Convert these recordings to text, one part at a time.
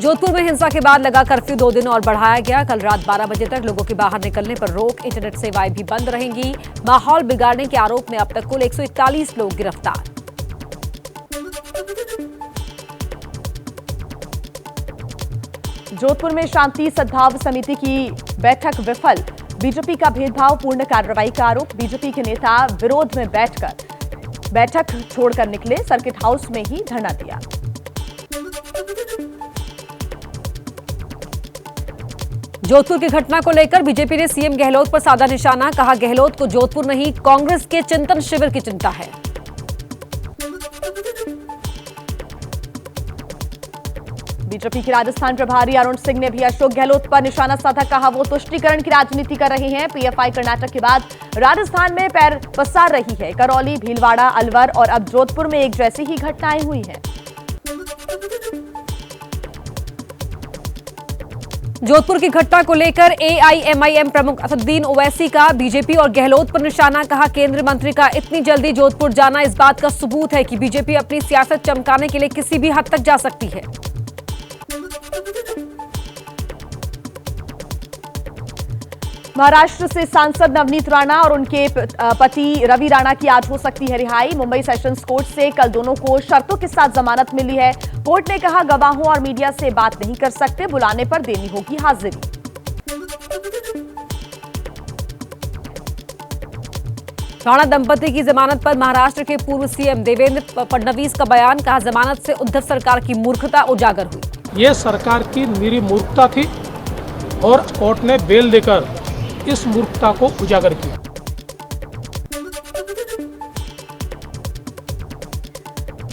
जोधपुर में हिंसा के बाद लगा कर्फ्यू 2 दिन और बढ़ाया गया। कल रात 12 बजे तक लोगों के बाहर निकलने पर रोक, इंटरनेट सेवाएं भी बंद रहेंगी। माहौल बिगाड़ने के आरोप में अब तक कुल 141 लोग गिरफ्तार। जोधपुर में शांति सद्भाव समिति की बैठक विफल, बीजेपी का भेदभाव पूर्ण कार्रवाई का आरोप। बीजेपी के नेता विरोध में बैठक छोड़कर निकले, सर्किट हाउस में ही धरना दिया। जोधपुर की घटना को लेकर बीजेपी ने सीएम गहलोत पर साधा निशाना, कहा गहलोत को जोधपुर नहीं कांग्रेस के चिंतन शिविर की चिंता है। बीजेपी के राजस्थान प्रभारी अरुण सिंह ने भी अशोक गहलोत पर निशाना साधा, कहा वो तुष्टीकरण की राजनीति कर रहे हैं। पीएफआई कर्नाटक के बाद राजस्थान में पैर पसार रही है। करौली, भीलवाड़ा, अलवर और अब जोधपुर में एक जैसी ही घटनाएं हुई हैं। जोधपुर की घटना को लेकर एआईएमआईएम प्रमुख असदुद्दीन ओवैसी का बीजेपी और गहलोत पर निशाना, कहा केंद्रीय मंत्री का इतनी जल्दी जोधपुर जाना इस बात का सबूत है कि बीजेपी अपनी सियासत चमकाने के लिए किसी भी हद तक जा सकती है। महाराष्ट्र से सांसद नवनीत राणा और उनके पति रवि राणा की आज हो सकती है रिहाई। मुंबई सेशंस कोर्ट से कल दोनों को शर्तों के साथ जमानत मिली है। कोर्ट ने कहा गवाहों और मीडिया से बात नहीं कर सकते, बुलाने पर देनी होगी हाजिरी। राणा दंपति की जमानत पर महाराष्ट्र के पूर्व सीएम देवेंद्र फडणवीस का बयान, कहा जमानत से उद्धव सरकार की मूर्खता उजागर हुई। ये सरकार की निरी मूर्खता थी और कोर्ट ने बेल देकर इस मूर्खता को उजागर किया।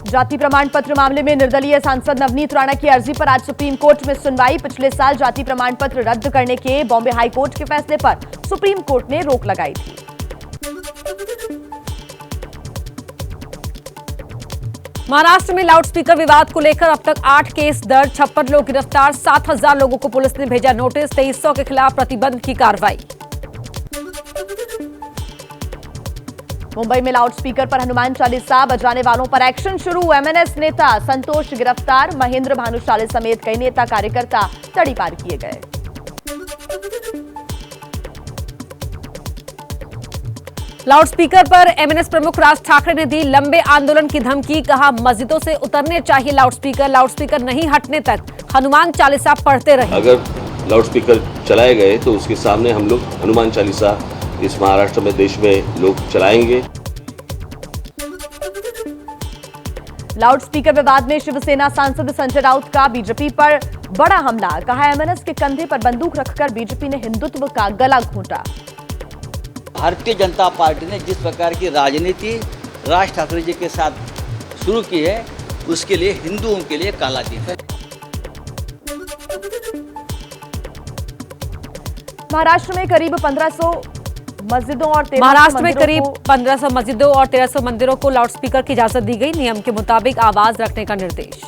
जाति प्रमाण पत्र मामले में निर्दलीय सांसद नवनीत राणा की अर्जी पर आज सुप्रीम कोर्ट में सुनवाई। पिछले साल जाति प्रमाण पत्र रद्द करने के बॉम्बे हाई कोर्ट के फैसले पर सुप्रीम कोर्ट ने रोक लगाई थी। महाराष्ट्र में लाउडस्पीकर विवाद को लेकर अब तक 8 केस दर्ज, 56 लोग गिरफ्तार, 7000 लोगों को पुलिस ने भेजा नोटिस, 2300 के खिलाफ प्रतिबंध की कार्रवाई। मुंबई में लाउडस्पीकर पर हनुमान चालीसा बजाने वालों पर एक्शन शुरू। एमएनएस नेता संतोष गिरफ्तार, महेंद्र भानुशाली समेत कई नेता कार्यकर्ता तड़ीपार किए गए। लाउडस्पीकर पर एमएनएस प्रमुख राज ठाकरे ने दी लंबे आंदोलन की धमकी, कहा मस्जिदों से उतरने चाहिए लाउडस्पीकर नहीं हटने तक हनुमान चालीसा पढ़ते रहे। अगर लाउडस्पीकर चलाए गए तो उसके सामने हम लोग हनुमान चालीसा इस महाराष्ट्र में देश में लोग चलाएंगे। लाउडस्पीकर विवाद में शिवसेना सांसद संजय राउत का बीजेपी पर बड़ा हमला, कहा एमएनएस के कंधे पर बंदूक रखकर बीजेपी ने हिंदुत्व का गला घोंटा। भारतीय जनता पार्टी ने जिस प्रकार की राजनीति राज ठाकरे जी के साथ शुरू की है, उसके लिए हिंदुओं के लिए काला दिन है। महाराष्ट्र में करीब 1500 मस्जिदों और 1500 मस्जिदों और 1300 मंदिरों को लाउडस्पीकर की इजाजत दी गई। नियम के मुताबिक आवाज रखने का निर्देश।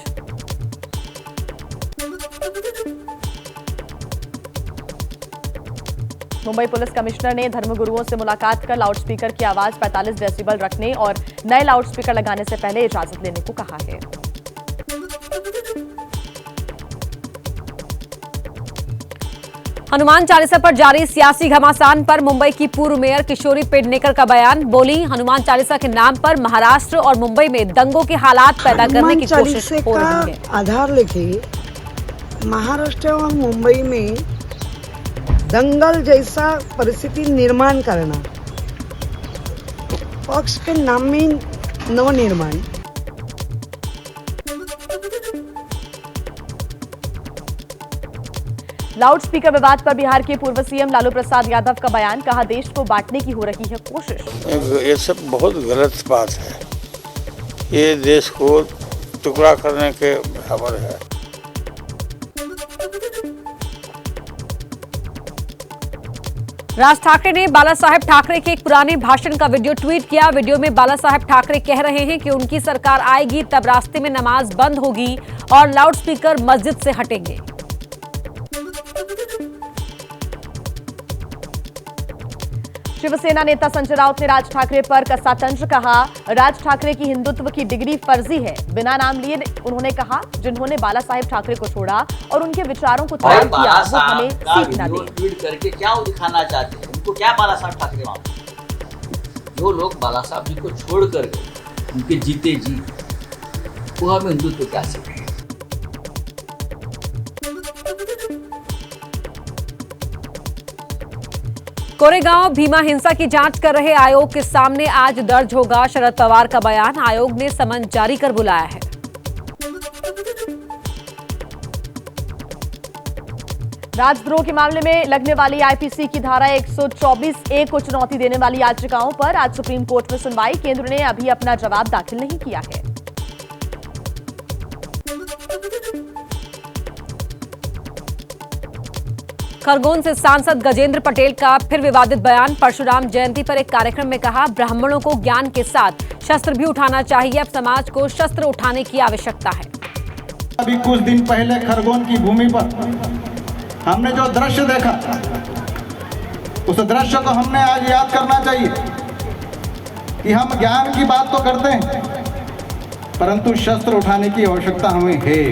मुंबई पुलिस कमिश्नर ने धर्मगुरुओं से मुलाकात कर लाउडस्पीकर की आवाज 45 डेसिबल रखने और नए लाउडस्पीकर लगाने से पहले इजाजत लेने को कहा है। हनुमान चालीसा पर जारी सियासी घमासान पर मुंबई की पूर्व मेयर किशोरी पेडनेकर का बयान, बोली हनुमान चालीसा के नाम पर महाराष्ट्र और मुंबई में दंगों के हालात पैदा करने की कोशिश हो रही है। आधार लेके महाराष्ट्र और मुंबई में दंगल जैसा परिस्थिति निर्माण करना, पक्ष के नाम में नवनिर्माण। लाउडस्पीकर विवाद पर बिहार के पूर्व सीएम लालू प्रसाद यादव का बयान, कहा देश को बांटने की हो रही है कोशिश। ये सब बहुत गलत बात है, ये देश को टुकड़ा करने के बराबर है। राज ठाकरे ने बाला साहेब ठाकरे के एक पुराने भाषण का वीडियो ट्वीट किया। वीडियो में बाला साहेब ठाकरे कह रहे हैं कि उनकी सरकार आएगी तब रास्ते में नमाज बंद होगी और लाउडस्पीकर मस्जिद से हटेंगे। शिवसेना नेता संजय राउत ने राज ठाकरे पर कसा तंज, कहा राज ठाकरे की हिंदुत्व की डिग्री फर्जी है। बिना नाम लिए उन्होंने कहा जिन्होंने बाला साहेब ठाकरे को छोड़ा और उनके विचारों को त्याग किया वो हमें सीख न दें। ट्वीट करके क्या वो दिखाना चाहते हैं, उनको क्या बाला साहब ठाकरे वहां, जो लोग बाला साहब जी को छोड़ कर गए उनके जीते जी, वो हमें हिंदुत्व क्या सीखे। कोरेगांव भीमा हिंसा की जांच कर रहे आयोग के सामने आज दर्ज होगा शरद पवार का बयान। आयोग ने समन जारी कर बुलाया है। राजद्रोह के मामले में लगने वाली आईपीसी की धारा 124A को चुनौती देने वाली याचिकाओं पर आज सुप्रीम कोर्ट में सुनवाई। केंद्र ने अभी अपना जवाब दाखिल नहीं किया है। खरगोन से सांसद गजेंद्र पटेल का फिर विवादित बयान। परशुराम जयंती पर एक कार्यक्रम में कहा ब्राह्मणों को ज्ञान के साथ शस्त्र भी उठाना चाहिए। अब समाज को शस्त्र उठाने की आवश्यकता है। अभी कुछ दिन पहले खरगोन की भूमि पर हमने जो दृश्य देखा, उस दृश्य को हमने आज याद करना चाहिए कि हम ज्ञान की बात तो करते हैं, परंतु शस्त्र उठाने की आवश्यकता हमें है।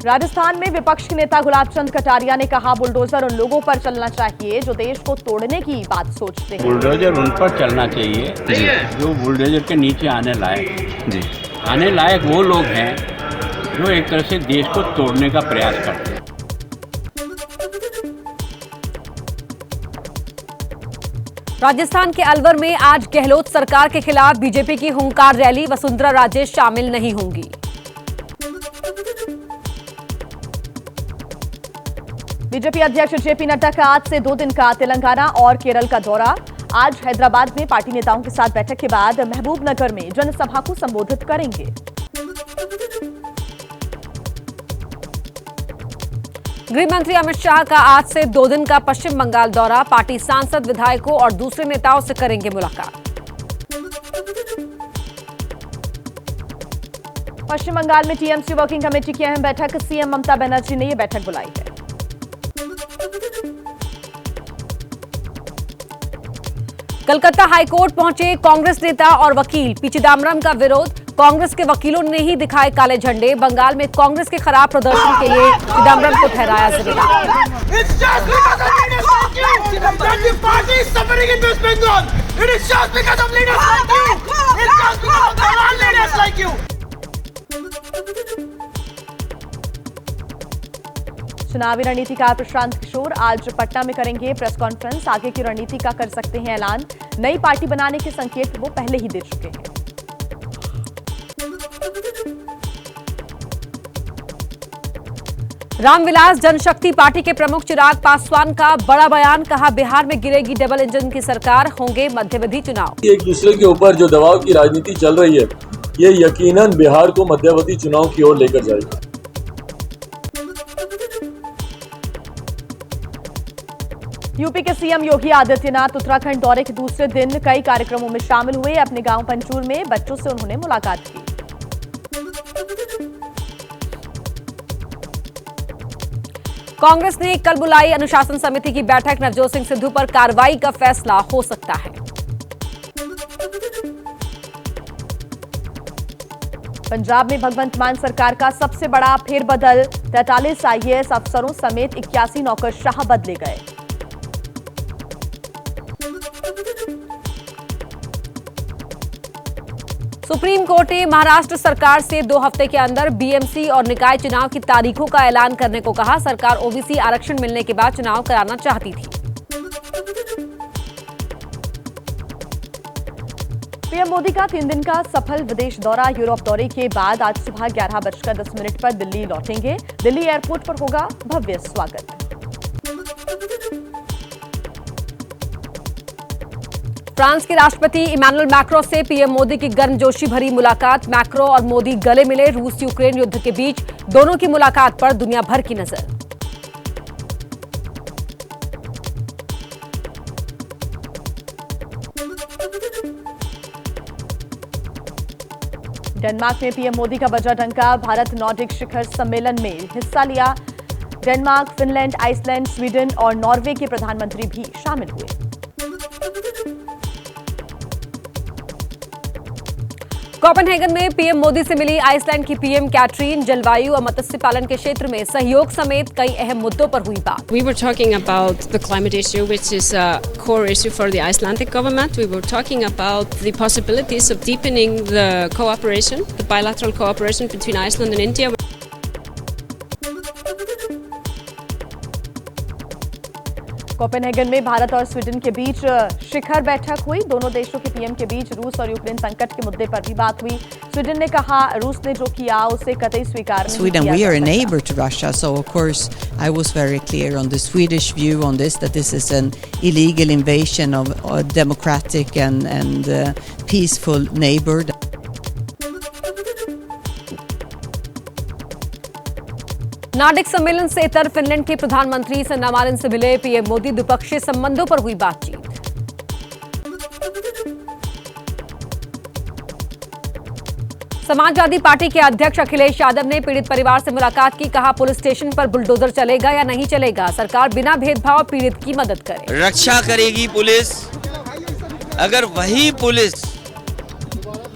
राजस्थान में विपक्ष के नेता गुलाब चंद कटारिया ने कहा बुलडोजर उन लोगों पर चलना चाहिए जो देश को तोड़ने की बात सोचते हैं। बुलडोजर उन पर चलना चाहिए जो बुलडोजर के नीचे आने लायक जी, आने लायक वो लोग हैं जो एक तरह से देश को तोड़ने का प्रयास करते हैं। राजस्थान के अलवर में आज गहलोत सरकार के खिलाफ बीजेपी की हुंकार रैली। वसुंधरा राजे शामिल नहीं होंगी। बीजेपी अध्यक्ष जेपी नड्डा का आज से 2 दिन का तेलंगाना और केरल का दौरा। आज हैदराबाद में पार्टी नेताओं के साथ बैठक के बाद महबूबनगर में जनसभा को संबोधित करेंगे। गृह मंत्री अमित शाह का आज से 2 दिन का पश्चिम बंगाल दौरा। पार्टी सांसद, विधायकों और दूसरे नेताओं से करेंगे मुलाकात। पश्चिम बंगाल में टीएमसी वर्किंग कमेटी की अहम बैठक। सीएम ममता बनर्जी ने यह बैठक बुलाई है। कलकत्ता हाईकोर्ट पहुंचे कांग्रेस नेता और वकील। पी चिदम्बरम का विरोध। कांग्रेस के वकीलों ने ही दिखाए काले झंडे। बंगाल में कांग्रेस के खराब प्रदर्शन के लिए चिदम्बरम को ठहराया जिम्मेदार। चुनावी रणनीतिकार प्रशांत किशोर आज पटना में करेंगे प्रेस कॉन्फ्रेंस। आगे की रणनीति का कर सकते हैं ऐलान। नई पार्टी बनाने के संकेत वो पहले ही दे चुके हैं। रामविलास जनशक्ति पार्टी के प्रमुख चिराग पासवान का बड़ा बयान। कहा बिहार में गिरेगी डबल इंजन की सरकार, होंगे मध्यवधि चुनाव। एक दूसरे के ऊपर जो दबाव की राजनीति चल रही है, ये यकीनन बिहार को मध्यवधि चुनाव की ओर लेकर जाएगी। यूपी के सीएम योगी आदित्यनाथ उत्तराखंड दौरे के दूसरे दिन कई कार्यक्रमों में शामिल हुए। अपने गांव पंचूर में बच्चों से उन्होंने मुलाकात की। कांग्रेस ने कल बुलाई अनुशासन समिति की बैठक। नवजोत सिंह सिद्धू पर कार्रवाई का फैसला हो सकता है। पंजाब में भगवंत मान सरकार का सबसे बड़ा फेरबदल। 43 आईएएस अफसरों समेत 81 नौकरशाह बदले गए। सुप्रीम कोर्ट ने महाराष्ट्र सरकार से 2 हफ्ते के अंदर बीएमसी और निकाय चुनाव की तारीखों का ऐलान करने को कहा। सरकार ओबीसी आरक्षण मिलने के बाद चुनाव कराना चाहती थी। पीएम मोदी का 3 दिन का सफल विदेश दौरा। यूरोप दौरे के बाद आज सुबह 11:10 पर दिल्ली लौटेंगे। दिल्ली एयरपोर्ट पर होगा भव्य स्वागत। फ्रांस के राष्ट्रपति इमैनुअल मैक्रो से पीएम मोदी की गर्मजोशी भरी मुलाकात। मैक्रो और मोदी गले मिले। रूस यूक्रेन युद्ध के बीच दोनों की मुलाकात पर दुनिया भर की नजर। डेनमार्क में पीएम मोदी का बजा डंका। भारत नॉर्डिक शिखर सम्मेलन में हिस्सा लिया। डेनमार्क, फिनलैंड, आइसलैंड, स्वीडन और नॉर्वे के प्रधानमंत्री भी शामिल हुए। कोपेनहेगन में पीएम मोदी से मिली आइसलैंड की पीएम कैटरीन। जलवायु और मत्स्य पालन के क्षेत्र में सहयोग समेत कई अहम मुद्दों पर हुई बात। We were talking about the climate issue, which is a core issue for the Icelandic government. We were talking about the possibilities of deepening the cooperation, the bilateral cooperation between Iceland and India. Copenhagen में भारत और Sweden के बीच शिखर बैठक हुई। दोनों देशों के PM के बीच रूस और यूक्रेन संकट के मुद्दे पर भी बात हुई। स्वीडन ने कहा रूस ने जो किया उसे कतई स्वीकार नहीं Sweden, किया we are a जा सकता। neighbor to Russia, so of course I was very clear on the Swedish view on this, that this is an illegal invasion of a democratic and peaceful neighbor. Nordic सम्मेलन से इतर Finland के प्रधानमंत्री सन्ना Marin से मिले PM Modi. द्विपक्षीय संबंधों पर हुई बातचीत। समाजवादी पार्टी के अध्यक्ष अखिलेश यादव ने पीड़ित परिवार से मुलाकात की। कहा पुलिस स्टेशन पर बुलडोजर चलेगा या नहीं चलेगा, सरकार बिना भेदभाव पीड़ित की मदद करे। रक्षा करेगी पुलिस। अगर वही पुलिस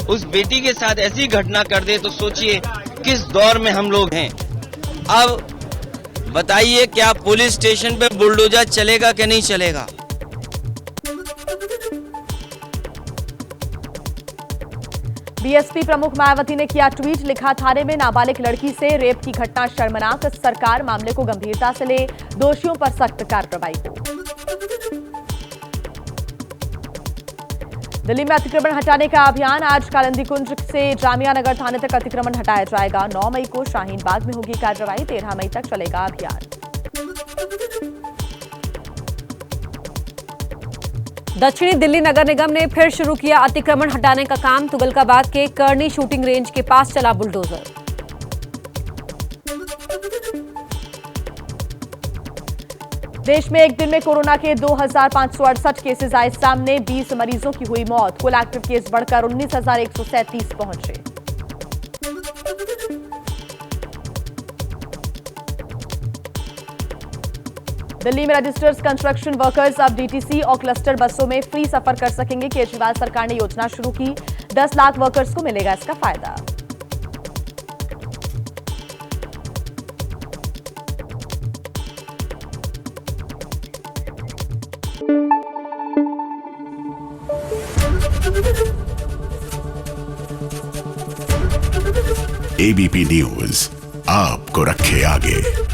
उस बेटी के साथ ऐसी घटना कर दे तो सोचिए किस दौर में हम लोग हैं। अब बताइए क्या पुलिस स्टेशन पे बुलडोजर चलेगा कि नहीं चलेगा। बीएसपी प्रमुख मायावती ने किया ट्वीट, लिखा थाने में नाबालिग लड़की से रेप की घटना शर्मनाक, सरकार मामले को गंभीरता से ले, दोषियों पर सख्त कार्रवाई हो। दिल्ली में अतिक्रमण हटाने का अभियान आज कालिंदी कुंज से जामिया नगर थाने तक अतिक्रमण हटाया जाएगा। 9 मई को शाहीन बाग में होगी कार्रवाई, 13 मई तक चलेगा अभियान। दक्षिणी दिल्ली नगर निगम ने फिर शुरू किया अतिक्रमण हटाने का काम। तुगलकाबाद के कर्नी शूटिंग रेंज के पास चला बुलडोजर। देश में एक दिन में कोरोना के 2568 केसेस आए सामने, 20 मरीजों की हुई मौत। कुल एक्टिव केस बढ़कर 19,137 पहुंचे। दिल्ली में रजिस्टर्ड कंस्ट्रक्शन वर्कर्स अब डीटीसी और क्लस्टर बसों में फ्री सफर कर सकेंगे। केजरीवाल सरकार ने योजना शुरू की, 10 लाख वर्कर्स को मिलेगा इसका फायदा। एबीपी न्यूज आपको रखे आगे।